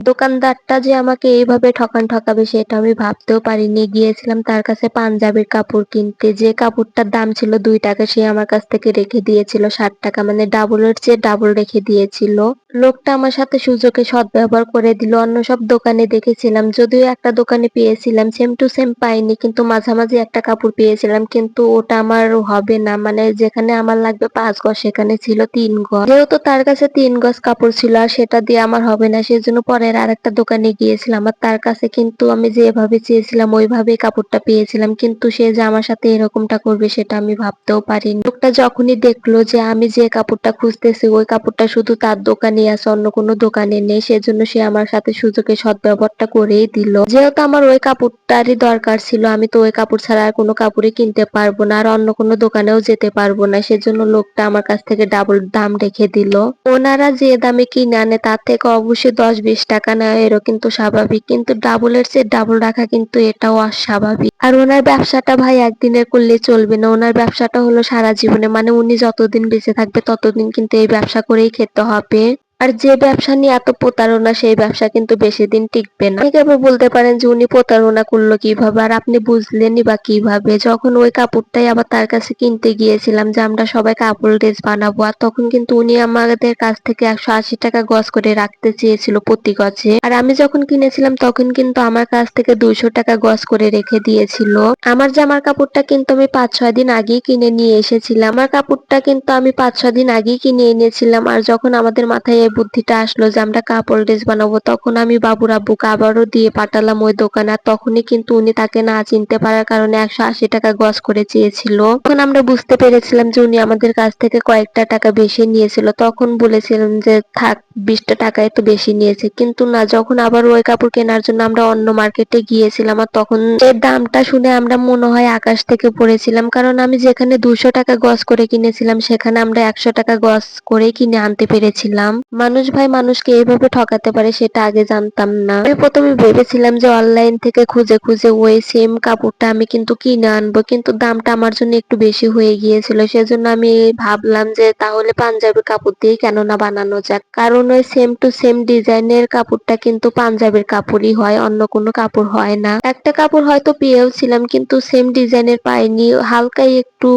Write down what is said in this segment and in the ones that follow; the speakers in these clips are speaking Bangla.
দোকানদারটা যে আমাকে এইভাবে ঠকাবে সেটা আমি ভাবতেও পারিনি। গিয়েছিলাম তার কাছে পাঞ্জাবির কাপড় কিনতে। যে কাপড়টার দাম ছিল ৳২ সে আমার কাছ থেকে রেখে দিয়েছিল ৳৬০, মানে ডাবলের চেয়ে ডাবল রেখে দিয়েছিল। লোকটা আমার সাথে সুযোগে সদ্ব্যবহার করে দিল। অন্য সব দোকানে দেখেছিলাম, যদিও একটা দোকানে পেয়েছিলাম সেম টু সেম পাইনি, কিন্তু মাঝামাঝি একটা কাপড় পেয়েছিলাম, কিন্তু ওটা আমার হবে না, মানে যেখানে আমার লাগবে ৫ গজ সেখানে ছিল ৩ গজ। যেহেতু তার কাছে ৩ গজ কাপড় ছিল আর সেটা দিয়ে আমার হবে না, সেজন্য পরের আরেকটা দোকানে গিয়েছিলাম। আর তার কাছে কিন্তু আমি যেভাবে চেয়েছিলাম ওইভাবেই কাপড়টা পেয়েছিলাম, কিন্তু সে যে আমার সাথে এরকমটা করবে সেটা আমি ভাবতেও পারিনি। লোকটা যখনই দেখলো যে আমি যে কাপড়টা খুঁজতেছি ওই কাপড়টা শুধু তার দোকানেই আছে, অন্য কোনো দোকানে নেই, সেজন্য সে আমার সাথে সুযোগে সদ্ব্যবহারটা করেই দিল। যেহেতু আমার ওই কাপড়টারই দরকার ছিল, আমি তো ওই কাপড় ছাড়া আর কোনো কাপড়ই কিনতে পারবো না আর অন্য কোনো দোকানেও যেতে পারবো না, সেজন্য লোকটা আমার কাছ থেকে ডাবল দাম রেখে দিল। ওনারা যে দামে কিনে আনে তার থেকে অবশ্যই ১০-২০ টাকা নেওয়া এরও কিন্তু স্বাভাবিক, কিন্তু ডাবলের চেয়ে ডাবল রাখা কিন্তু এটাও অস্বাভাবিক। আর ওনার ব্যবসাটা ভাই একদিনের করলে চলবে না, ওনার ব্যবসাটা হলো সারা জীবনে, মানে উনি যতদিন বেঁচে থাকবে ততদিন কিন্তু এই ব্যবসা করেই খেতে হবে। আর যে ব্যবসা নিয়ে এত প্রতারণা সেই ব্যবসা কিন্তু বেশি দিন টিকবে না। অনেকে আবার বলতে পারেন যে উনি প্রতারণা করলো কিভাবে, আর আপনি বুঝলেনই বা কিভাবে? যখন ওই কাপড়টাই আবার তার কাছে কিনতে গিয়েছিলাম যে আমরা সবাই কাপড় ড্রেস বানাবো, আর তখন কিন্তু উনি আমাদের কাছ থেকে ১৮০ টাকা গজ করে রাখতে চেয়েছিল প্রতি গজে। আর আমি যখন কিনেছিলাম তখন কিন্তু আমার কাছ থেকে ২০০ টাকা গজ করে রেখে দিয়েছিল। আমার জামার কাপড়টা কিন্তু আমি ৫-৬ দিন আগেই কিনে নিয়ে এসেছিলাম। আমার কাপড়টা কিন্তু আমি ৫-৬ দিন আগেই কিনে এনেছিলাম। আর যখন আমাদের মাথায় এই বুদ্ধিটা আসলো যে আমরা কাপড় ড্রেস বানাবো, তখন আমি বাবুর আব্বুকে আবারও দিয়ে পাঠালাম ওই দোকানে। আর তখনই কিন্তু উনি তাকে না চিনতে পারার কারণে ১৮০ টাকা গজ করে চেয়েছিল। তখন আমরা বুঝতে পেরেছিলাম যে উনি আমাদের কাছ থেকে কয়েকটা টাকা বেশি নিয়েছিল। তখন বলেছিলাম যে থাক, ২০টা টাকাই তো বেশি নিয়েছে, কিন্তু না, যখন আবার ওই কাপড় কেনার জন্য আমরা অন্য মার্কেটে গিয়েছিলাম আর তখন এর দামটা শুনে আমরা মনে হয় আকাশ থেকে পড়েছিলাম, কারণ আমি যেখানে ২০০ টাকা গজ করে কিনেছিলাম সেখানে আমরা ১০০ টাকা গজ করেই কিনে আনতে পেরেছিলাম। মানুষ ভাই মানুষকে এইভাবে ঠকাতে পারে সেটা আগে জানতাম না। আমি প্রথমে ভেবেছিলাম যে অনলাইন থেকে খুঁজে খুঁজে ওই সেম কাপড়টা আমি কিন্তু কিনে আনবো, কিন্তু দামটা আমার জন্য একটু বেশি হয়ে গিয়েছিল, সেজন্য আমি ভাবলাম যে তাহলে পাঞ্জাবি কাপড় দিয়ে কেন না বানানো যাক, কারণ ওই সেম টু সেম ডিজাইনের কাপড়টা কিন্তু পাঞ্জাবির কাপড়ই হয়, অন্য কোনো কাপড় হয় না। একটা কাপড় হয়তো পেয়েওছিলাম কিন্তু সেম ডিজাইনের পাইনি, হালকাই একটু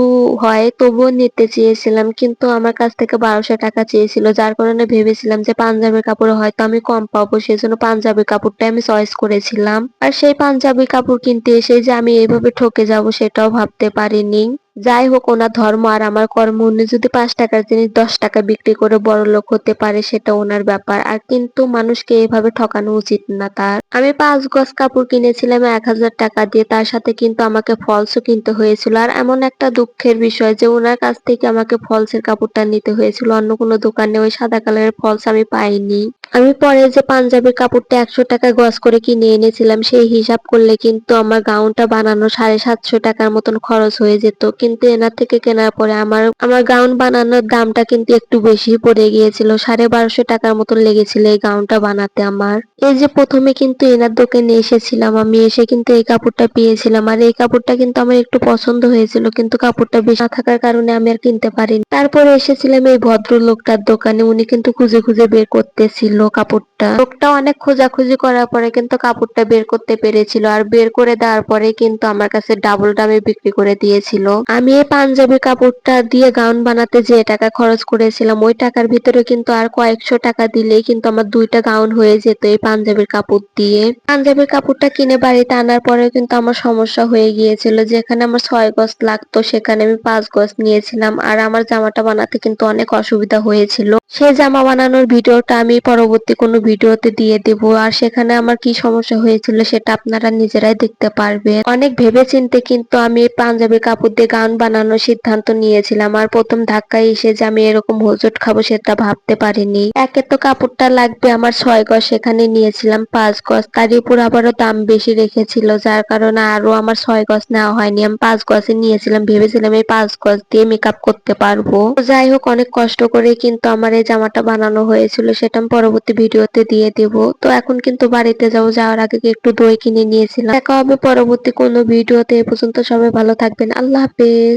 হয়, তবুও নিতে চেয়েছিলাম, কিন্তু আমার কাছ থেকে ১২০০ টাকা চেয়েছিল, যার কারণে ভেবেছিলাম যে পাঞ্জাবির কাপড়ে হয়তো আমি কম পাবো, সেজন্য পাঞ্জাবি কাপড়টাই আমি চয়েস করেছিলাম। আর সেই পাঞ্জাবি কাপড় কিনতে এসে যে আমি এইভাবে ঠকে যাব সেটাও ভাবতে পারিনি। যাই হোক, ওনার ধর্ম আর আমার কর্ম, উনি যদি ৫ টাকার জিনিস ১০ টাকা বিক্রি করে বড়লোক হতে পারে সেটা ওনার ব্যাপার, আর কিন্তু মানুষকে এভাবে ঠকানো উচিত না তার। আমি ৫ গজ কাপড় কিনেছিলাম ১০০০ টাকা দিয়ে, তার সাথে কিন্তু আমাকে ফলসও কিনতে হয়েছিল। আর এমন একটা দুঃখের বিষয় যে ওনার কাছ থেকে আমাকে ফলসের কাপড়টা নিতে হয়েছিল, অন্য কোনো দোকানে ওই সাদা কালারের ফলস আমি পাইনি। আমি পরে যে পাঞ্জাবির কাপড়টা ১০০ টাকা গজ করে কিনে এনেছিলাম সেই হিসাব করলে কিন্তু আমার গাউনটা বানানো ৭৫০ টাকার মতন খরচ হয়ে যেত, কিন্তু এনার থেকে কেনার পরে আমার গাউন বানানোর দামটা কিন্তু একটু বেশি পড়ে গিয়েছিল, ১২৫০ টাকার মতন লেগেছিল এই গাউনটা বানাতে আমার। এই যে প্রথমে কিন্তু এনার দোকানে এসেছিলাম, আমি এসে কিন্তু এই কাপড়টা পেয়েছিলাম আর এই কাপড়টা কিন্তু আমার একটু পছন্দ হয়েছিল, কিন্তু কাপড়টা বেশি না থাকার কারণে আমি আর কিনতে পারিনি। তারপরে এসেছিলাম এই ভদ্রলোকটার দোকানে, উনি কিন্তু খুঁজে খুঁজে বের করতেছিল কাপড়টা। লোকটা অনেক খোঁজাখুঁজি করার পরে কিন্তু কাপড়টা বের করতে পেরেছিল, আর বের করে দেওয়ার পরে কিন্তু আমার কাছে ডাবল দামে বিক্রি করে দিয়েছিল। আমি এই পাঞ্জাবি কাপড়টা দিয়ে গাউন বানাতে যে টাকা খরচ করেছিলাম ওই টাকার ভিতরে কিন্তু আর কয়েকশো টাকা দিলেই কিন্তু আমার ২টা গাউন হয়ে যেত এই পাঞ্জাবির কাপড় দিয়ে। পাঞ্জাবির কাপড়টা কিনে বাড়িতে আনার পরে কিন্তু আমার সমস্যা হয়ে গিয়েছিল, যেখানে আমার ৬ গজ লাগতো সেখানে আমি ৫ গজ নিয়েছিলাম, আর আমার জামাটা বানাতে কিন্তু অনেক অসুবিধা হয়েছিল। সেই জামা বানানোর ভিডিওটা আমি পরবর্তী কোনো ভিডিওতে দিয়ে দেব, আর সেখানে আমার কি সমস্যা হয়েছিল সেটা আপনারা নিজেরাই দেখতে পারবেন। অনেক ভেবেচিন্তে কিন্তু আমি এই পাঞ্জাবি কাপড় দিয়ে গাউন বানানোর সিদ্ধান্ত নিয়েছিলাম, আর প্রথম ধাক্কায় এসে যে আমি এরকম হোঁচট খাবো সেটা ভাবতে পারিনি। একে তো কাপড়টা লাগবে আমার ৬ গজ, সেখানে নিয়েছিলাম ৫ গজ, তার উপর আবারও দাম বেশি রেখেছিল, যার কারণে আরো আমার ৬ গজ নেওয়া হয়নি, আমি ৫ গজে নিয়েছিলাম, ভেবেছিলাম এই ৫ গজ দিয়ে মেকআপ করতে পারবো। যাই হোক, অনেক কষ্ট করে কিন্তু আমার এই জামাটা বানানো হয়েছিল, সেটা আমি পরবর্তী ভিডিওতে দিয়ে দেব। তো এখন কিন্তু বাড়িতে যাবো, যাওয়ার আগে একটু দই কিনে নিয়েছিলাম। দেখা হবে পরবর্তী কোনো ভিডিওতে, এ পর্যন্ত সবাই ভালো থাকবেন, আল্লাহ হাফেজ।